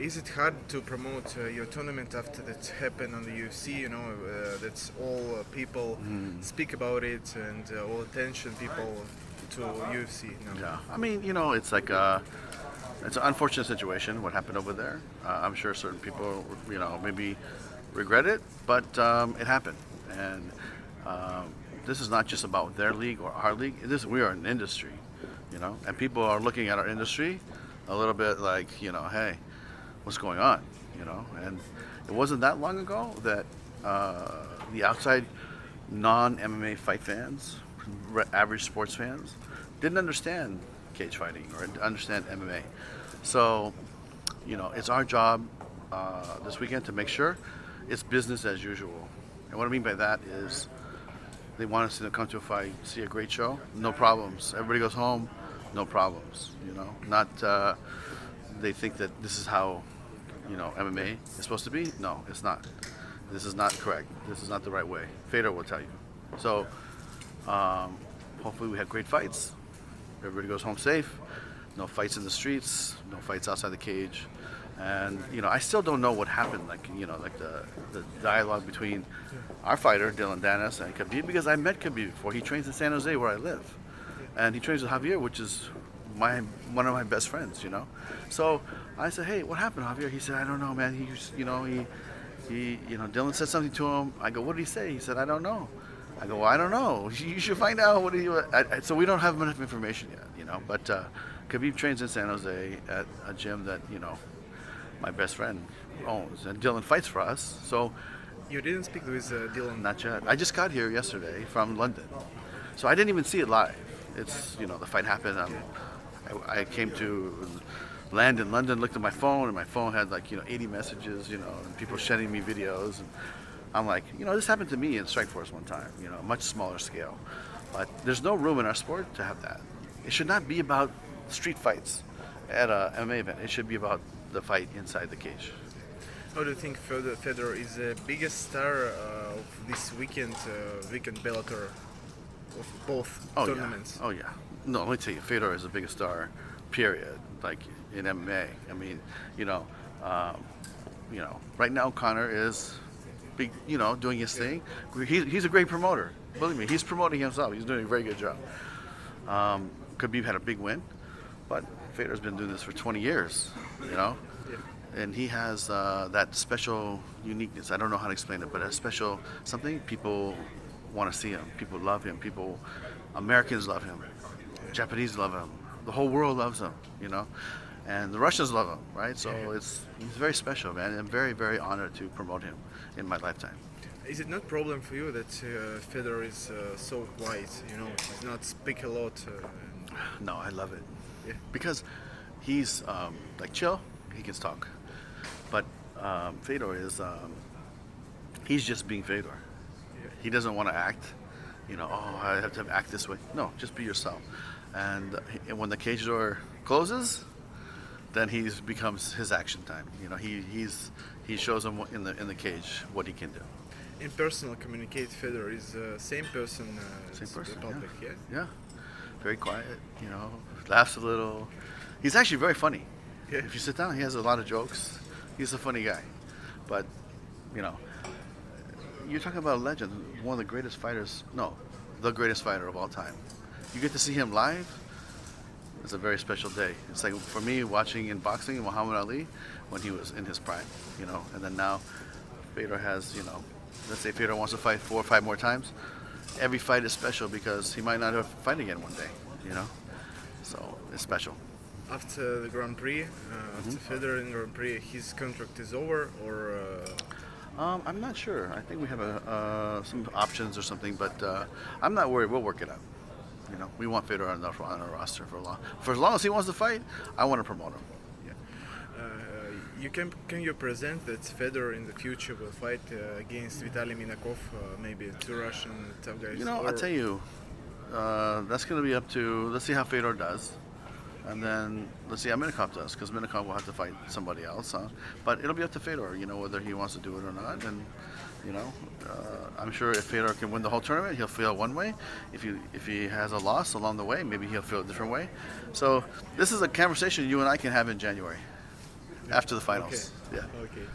Is it hard to promote your tournament after that happened on the UFC? You know, that's all people speak about it and all attention people to UFC. Yeah, I mean, it's like it's an unfortunate situation what happened over there. I'm sure certain people, maybe regret it, but it happened, and this is not just about their league or our league. We are an industry, and people are looking at our industry a little bit like, hey, what's going on, And it wasn't that long ago that the outside non-MMA fight fans, average sports fans, didn't understand cage fighting or understand MMA. So, it's our job this weekend to make sure it's business as usual. And what I mean by that is they want us to come to a fight, see a great show, no problems. Everybody goes home, no problems, Not they think that this is how, MMA is supposed to be. No, it's not. This is not correct. This is not the right way. Fedor will tell you. So, hopefully we have great fights. Everybody goes home safe. No fights in the streets. No fights outside the cage. And I still don't know what happened. Like the dialogue between our fighter Dylan Danis and Khabib, because I met Khabib before. He trains in San Jose where I live, and he trains with Javier, which is one of my best friends. So I said, hey, what happened, Javier? He said, I don't know, man. Dylan said something to him. I go, what did he say? He said, I don't know. I go, well, I don't know. You should find out. So we don't have enough information yet, But Khabib trains in San Jose at a gym that, my best friend owns. And Dylan fights for us. So you didn't speak with Dylan? Not yet. I just got here yesterday from London. So I didn't even see it live. It's, the fight happened. I came to land in London, looked at my phone, and my phone had 80 messages, and people sending me videos. And I'm like, this happened to me in Strikeforce one time, much smaller scale. But there's no room in our sport to have that. It should not be about street fights at a MMA event. It should be about the fight inside the cage. How do you think Fedor is the biggest star of this weekend Bellator, of both tournaments? Yeah. Oh yeah. No, let me tell you, Fedor is the biggest star, period. Like in MMA. I mean, right now Conor is big, doing his thing. He's a great promoter. Believe me, he's promoting himself. He's doing a very good job. Khabib had a big win, but Fedor's been doing this for 20 years, and he has that special uniqueness. I don't know how to explain it, but a special something. People want to see him. People love him. Americans love him. Japanese love him. The whole world loves him, and the Russians love him, right? So he's very special, man. I'm very, very honored to promote him in my lifetime. Is it not a problem for you that Fedor is so quiet? He's not speak a lot. No, I love it. Yeah. Because he's chill. He can talk, but Fedor is he's just being Fedor. Yeah. He doesn't want to act. I have to act this way. No, just be yourself. And when the cage door closes, then he becomes his action time. He shows him in the cage what he can do. In personal, communicate Fedor is same person. Same person. The public, yeah. Yeah. Very quiet. Laughs a little. He's actually very funny. Yeah. If you sit down, he has a lot of jokes. He's a funny guy. But you're talking about a legend, one of the greatest fighters. No, the greatest fighter of all time. You get to see him live. It's a very special day. It's like for me watching in boxing Muhammad Ali when he was in his prime, and then now Fedor has, let's say Fedor wants to fight 4 or 5 more times. Every fight is special because he might not have fight again one day, So it's special. After the Grand Prix, after Fedor in Grand Prix, his contract is over, or? I'm not sure. I think we have some options or something, but I'm not worried. We'll work it out. We want Fedor on our roster for as long as he wants to fight. I want to promote him. Yeah. Can you present that Fedor in the future will fight against Vitaly Minakov, maybe 2 Russian tough guys? I'll tell you, that's going to be up to. Let's see how Fedor does, and then let's see how Minakov does, because Minakov will have to fight somebody else. But it'll be up to Fedor, whether he wants to do it or not, and. I'm sure if Fedor can win the whole tournament, he'll feel one way. If he has a loss along the way, maybe he'll feel a different way. So this is a conversation you and I can have in January. after the finals. Okay. Yeah. Okay.